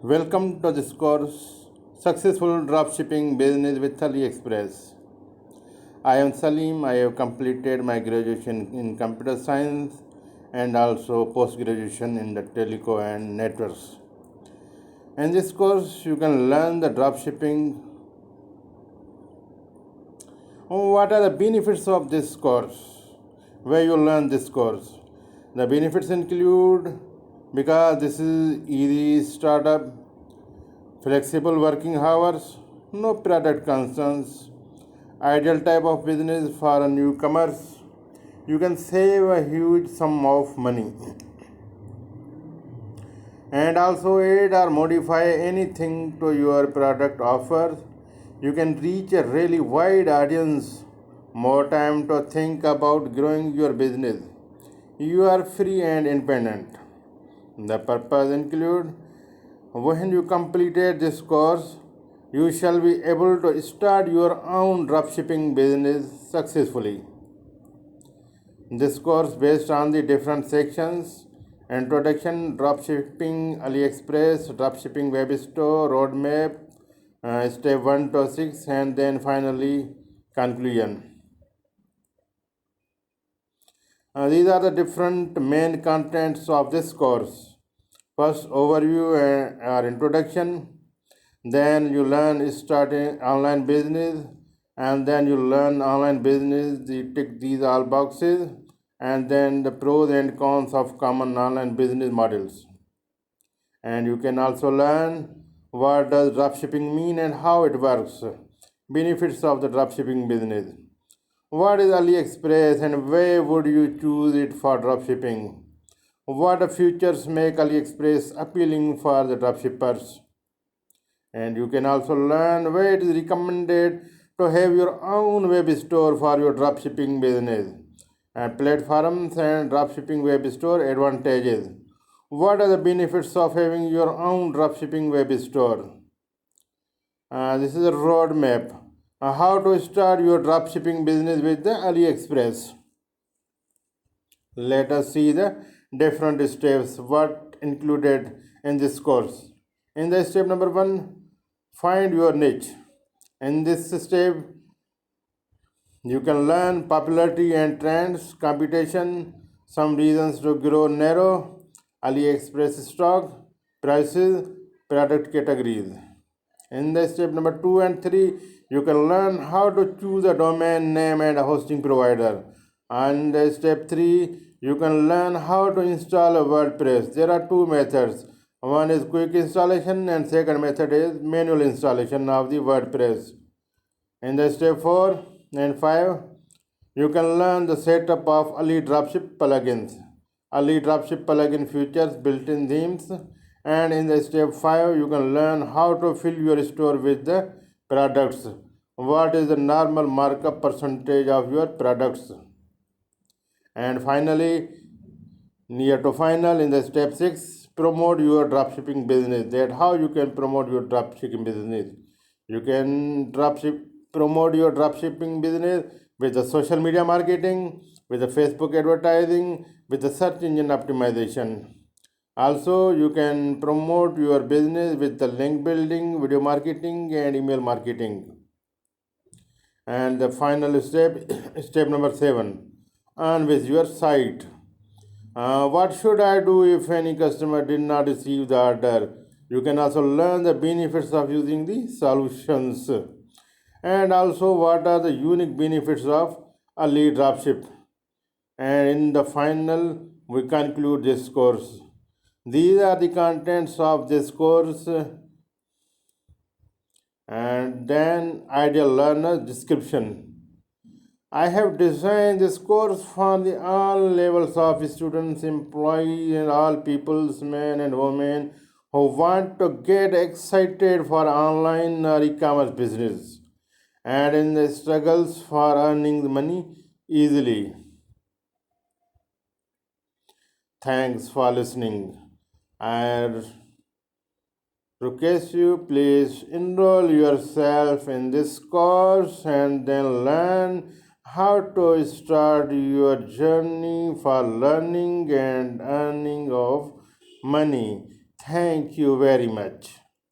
Welcome to this course, Successful Dropshipping Business with AliExpress. I am Salim. I have completed my graduation in computer science and also post graduation in the teleco and networks. In this course, you can learn the dropshipping. What are the benefits of this course? Where you learn this course? The benefits include because this is easy startup, flexible working hours, no product concerns, ideal type of business for a newcomers. You can save a huge sum of money and also add or modify anything to your product offers. You can reach a really wide audience, more time to think about growing your business. You are free and independent. The purpose include when you completed this course, you shall be able to start your own dropshipping business successfully. This course based on the different sections: introduction, dropshipping, AliExpress, dropshipping web store, roadmap, step 1 to 6, and then finally conclusion. These are the different main contents of this course. First, overview or introduction. Then you learn starting online business, and then you learn online business. You tick these all boxes, and then the pros and cons of common online business models. And you can also learn what does dropshipping mean and how it works. Benefits of the dropshipping business. What is AliExpress and where would you choose it for dropshipping? What features make AliExpress appealing for the dropshippers? And you can also learn where it is recommended to have your own web store for your dropshipping business. And platforms and dropshipping web store advantages. What are the benefits of having your own dropshipping web store? This is a roadmap. How to start your dropshipping business with the AliExpress. Let us see the different steps what included in this course. In the step number 1, find your niche. In this step, you can learn popularity and trends, competition, some reasons to grow narrow, AliExpress stock, prices, product categories. In the step number 2 and 3, you can learn how to choose a domain name and a hosting provider. And step 3, you can learn how to install a WordPress. There are two methods. One is quick installation and second method is manual installation of the WordPress. In the step 4 and 5, you can learn the setup of Ali Dropship plugins. Ali Dropship plugin features built-in themes. And in the step 5, you can learn how to fill your store with the products. What is the normal markup percentage of your products? And finally, near to final, in the step 6, promote your dropshipping business. That how you can promote your dropshipping business. You can promote your dropshipping business with the social media marketing, with the Facebook advertising, with the search engine optimization. Also, you can promote your business with the link building, video marketing, and email marketing. And the final step, step number 7, earn with your site. What should I do if any customer did not receive the order? You can also learn the benefits of using the solutions. And also, what are the unique benefits of a lead dropship? And in the final, we conclude this course. These are the contents of this course, and then ideal learner description. I have designed this course for the all levels of students, employees, and all peoples, men and women who want to get excited for online or e-commerce business and in the struggles for earning money easily. Thanks for listening. I request you please enroll yourself in this course and then learn how to start your journey for learning and earning of money. Thank you very much.